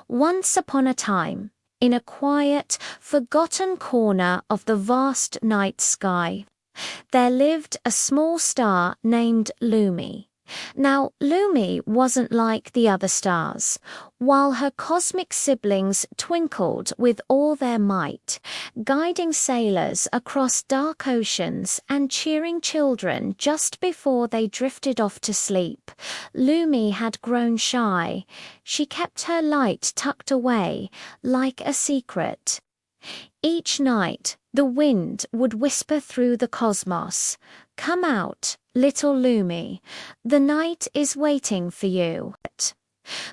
Once upon a time, in a quiet, forgotten corner of the vast night sky, there lived a small star named Lumi. Now, Lumi wasn't like the other stars. While her cosmic siblings twinkled with all their might, guiding sailors across dark oceans and cheering children just before they drifted off to sleep, Lumi had grown shy. She kept her light tucked away, like a secret. Each night, the wind would whisper through the cosmos, "Come out, little Lumi. The night is waiting for you."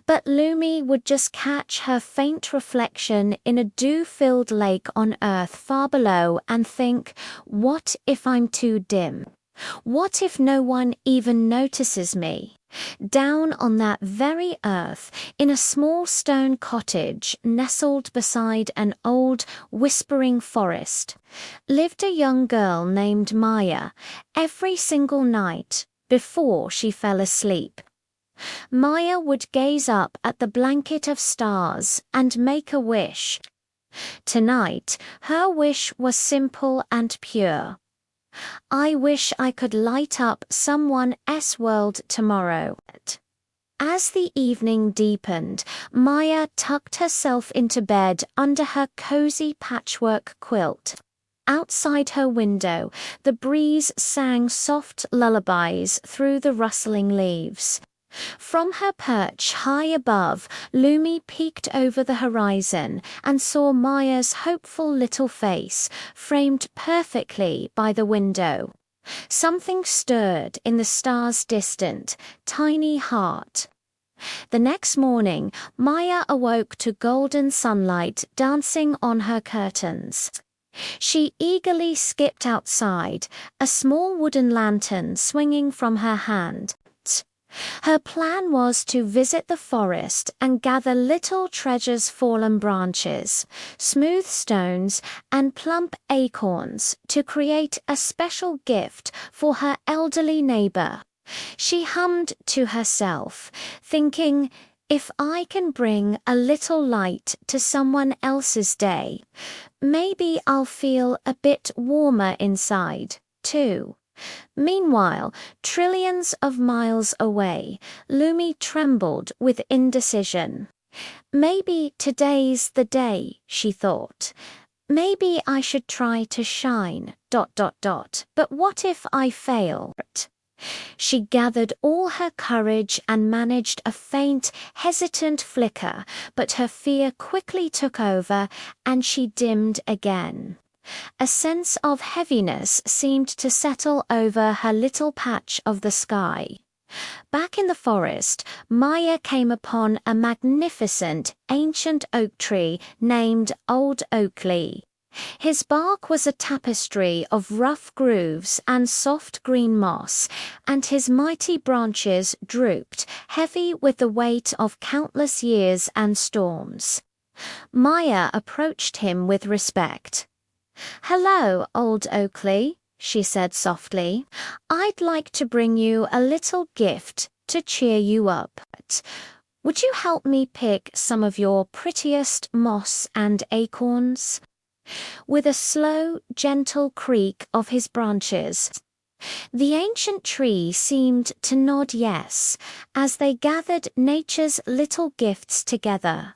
But Lumi would just catch her faint reflection in a dew-filled lake on Earth far below and think, "What if I'm too dim? What if no one even notices me?" Down on that very earth, in a small stone cottage nestled beside an old, whispering forest, lived a young girl named Maya. Every single night, before she fell asleep, Maya would gaze up at the blanket of stars and make a wish. Tonight, her wish was simple and pure. "I wish I could light up someone else's world tomorrow." As the evening deepened, Maya tucked herself into bed under her cozy patchwork quilt. Outside her window, the breeze sang soft lullabies through the rustling leaves. From her perch high above, Lumi peeked over the horizon and saw Maya's hopeful little face, framed perfectly by the window. Something stirred in the star's distant, tiny heart. The next morning, Maya awoke to golden sunlight dancing on her curtains. She eagerly skipped outside, a small wooden lantern swinging from her hand. Her plan was to visit the forest and gather little treasures, fallen branches, smooth stones, and plump acorns to create a special gift for her elderly neighbor. She hummed to herself, thinking, "If I can bring a little light to someone else's day, maybe I'll feel a bit warmer inside, too." Meanwhile, trillions of miles away, Lumi trembled with indecision. "Maybe today's the day," she thought. "Maybe I should try to shine, ... But what if I fail?" She gathered all her courage and managed a faint, hesitant flicker, but her fear quickly took over and she dimmed again. A sense of heaviness seemed to settle over her little patch of the sky. Back in the forest, Maya came upon a magnificent ancient oak tree named Old Oakley. His bark was a tapestry of rough grooves and soft green moss, and his mighty branches drooped, heavy with the weight of countless years and storms. Maya approached him with respect. "Hello, Old Oakley," she said softly. "I'd like to bring you a little gift to cheer you up. Would you help me pick some of your prettiest moss and acorns?" With a slow, gentle creak of his branches, the ancient tree seemed to nod yes, as they gathered nature's little gifts together.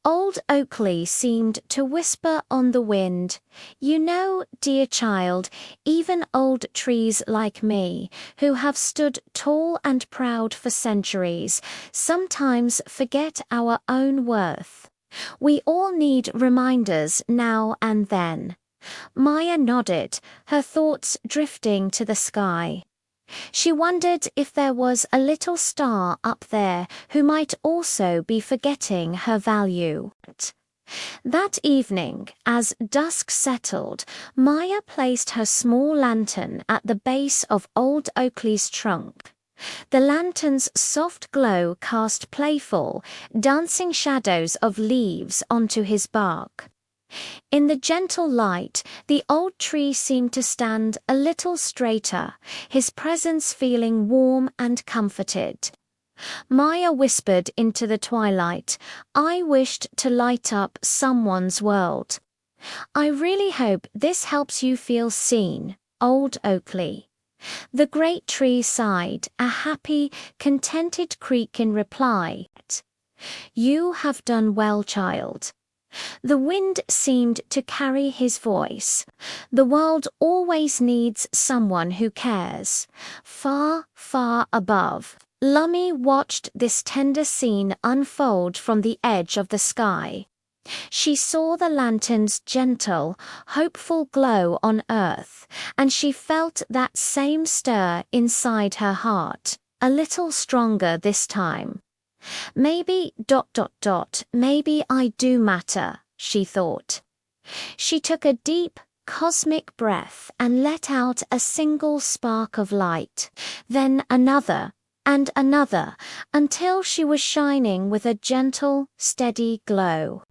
Old Oakley seemed to whisper on the wind, "You know, dear child, even old trees like me, who have stood tall and proud for centuries, sometimes forget our own worth. We all need reminders now and then." Maya nodded, her thoughts drifting to the sky. She wondered if there was a little star up there who might also be forgetting her value. That evening, as dusk settled, Maya placed her small lantern at the base of Old Oakley's trunk. The lantern's soft glow cast playful, dancing shadows of leaves onto his bark. In the gentle light, the old tree seemed to stand a little straighter, his presence feeling warm and comforted. Maya whispered into the twilight, "I wished to light up someone's world." "I really hope this helps you feel seen, Old Oakley." The great tree sighed, a happy, contented creak in reply. "You have done well, child." The wind seemed to carry his voice. The world always needs someone who cares. Far, far above, Lumi watched this tender scene unfold from the edge of the sky. She saw the lantern's gentle, hopeful glow on earth, and she felt that same stir inside her heart, a little stronger this time. Maybe ... maybe I do matter, she thought. She took a deep, cosmic breath and let out a single spark of light, then another and another, until she was shining with a gentle, steady glow.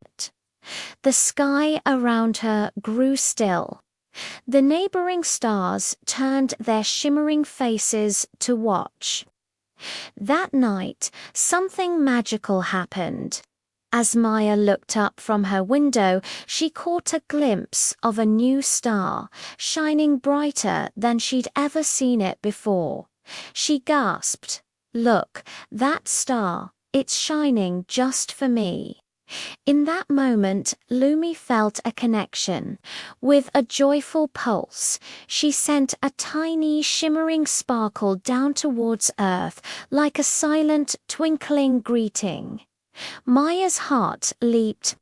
The sky around her grew still. The neighboring stars turned their shimmering faces to watch. That night, something magical happened. As Maya looked up from her window, she caught a glimpse of a new star, shining brighter than she'd ever seen it before. She gasped, "Look, that star, it's shining just for me." In that moment, Lumi felt a connection. With a joyful pulse, she sent a tiny shimmering sparkle down towards Earth, like a silent, twinkling greeting. Maya's heart leaped.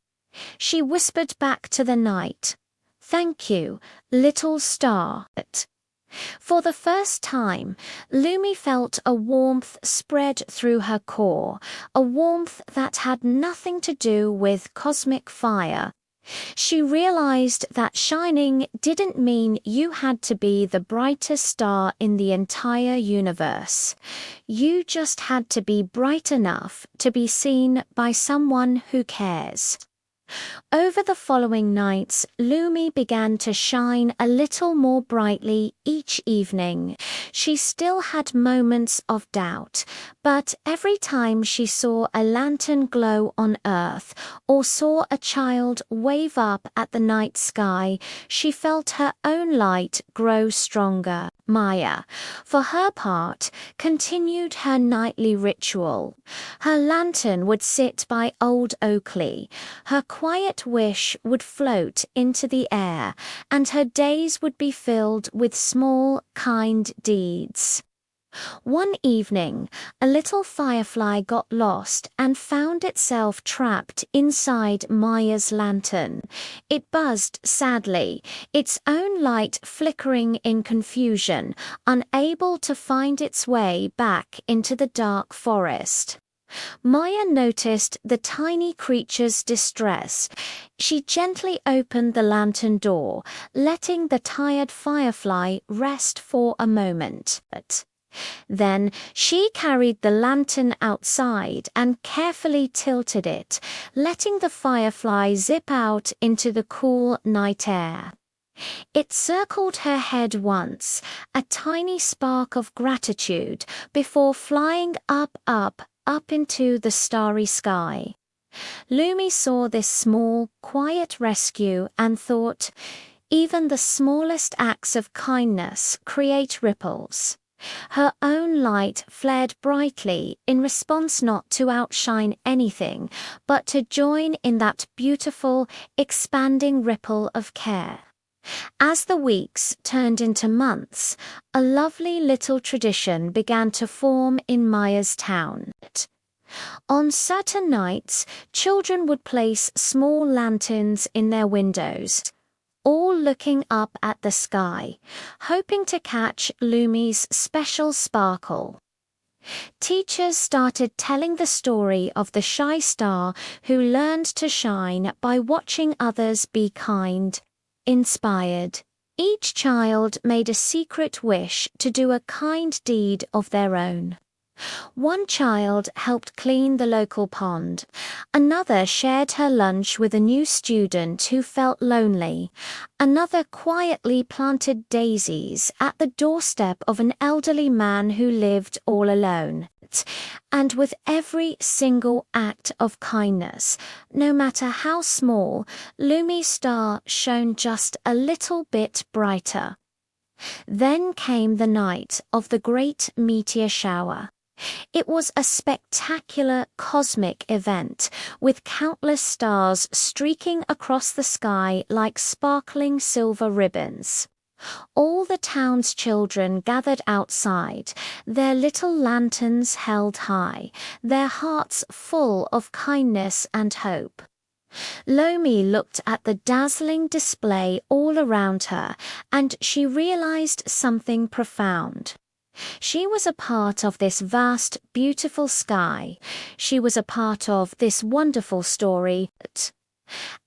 She whispered back to the night, "Thank you, little star." For the first time, Lumi felt a warmth spread through her core, a warmth that had nothing to do with cosmic fire. She realized that shining didn't mean you had to be the brightest star in the entire universe. You just had to be bright enough to be seen by someone who cares. Over the following nights, Lumi began to shine a little more brightly each evening. She still had moments of doubt, but every time she saw a lantern glow on Earth or saw a child wave up at the night sky, she felt her own light grow stronger. Maya, for her part, continued her nightly ritual. Her lantern would sit by Old Oakley. Her quiet wish would float into the air, and her days would be filled with small, kind deeds. One evening, a little firefly got lost and found itself trapped inside Maya's lantern. It buzzed sadly, its own light flickering in confusion, unable to find its way back into the dark forest. Maya noticed the tiny creature's distress. She gently opened the lantern door, letting the tired firefly rest for a moment. Then she carried the lantern outside and carefully tilted it, letting the firefly zip out into the cool night air. It circled her head once, a tiny spark of gratitude, before flying up into the starry sky. Lumi saw this small, quiet rescue and thought, even the smallest acts of kindness create ripples. Her own light flared brightly in response, not to outshine anything, but to join in that beautiful, expanding ripple of care. As the weeks turned into months, a lovely little tradition began to form in Maya's town. On certain nights, children would place small lanterns in their windows, all looking up at the sky, hoping to catch Lumi's special sparkle. Teachers started telling the story of the shy star who learned to shine by watching others be kind, inspired. Each child made a secret wish to do a kind deed of their own. One child helped clean the local pond. Another shared her lunch with a new student who felt lonely. Another quietly planted daisies at the doorstep of an elderly man who lived all alone. And with every single act of kindness, no matter how small, Lumi's star shone just a little bit brighter. Then came the night of the great meteor shower. It was a spectacular cosmic event, with countless stars streaking across the sky like sparkling silver ribbons. All the town's children gathered outside, their little lanterns held high, their hearts full of kindness and hope. Lomi looked at the dazzling display all around her, and she realized something profound. She was a part of this vast, beautiful sky. She was a part of this wonderful story.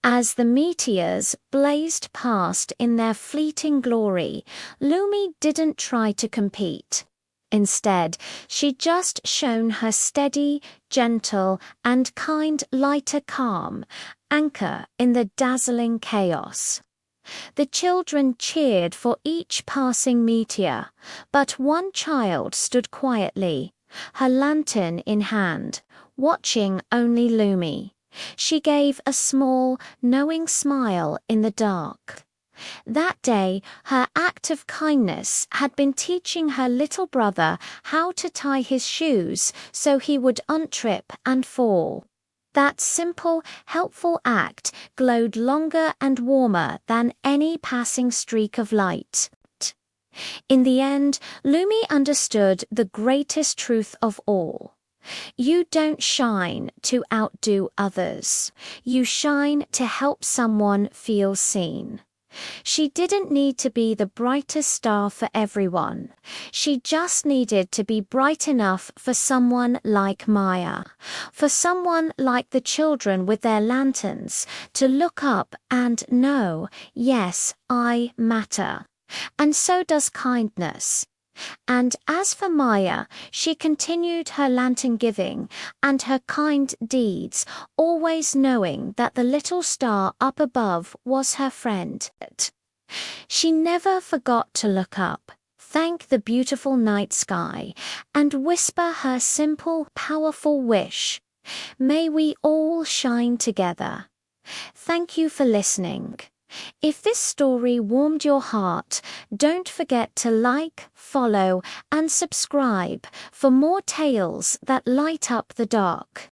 As the meteors blazed past in their fleeting glory, Lumi didn't try to compete. Instead, she just shone her steady, gentle, and kind lighter calm, anchor in the dazzling chaos. The children cheered for each passing meteor, but one child stood quietly, her lantern in hand, watching only Lumi. She gave a small, knowing smile in the dark. That day, her act of kindness had been teaching her little brother how to tie his shoes so he would untrip and fall. That simple, helpful act glowed longer and warmer than any passing streak of light. In the end, Lumi understood the greatest truth of all. You don't shine to outdo others. You shine to help someone feel seen. She didn't need to be the brightest star for everyone. She just needed to be bright enough for someone like Maya, for someone like the children with their lanterns, to look up and know, yes, I matter. And so does kindness. And as for Maya, she continued her lantern giving and her kind deeds, always knowing that the little star up above was her friend. She never forgot to look up, thank the beautiful night sky, and whisper her simple, powerful wish. May we all shine together. Thank you for listening. If this story warmed your heart, don't forget to like, follow, and subscribe for more tales that light up the dark.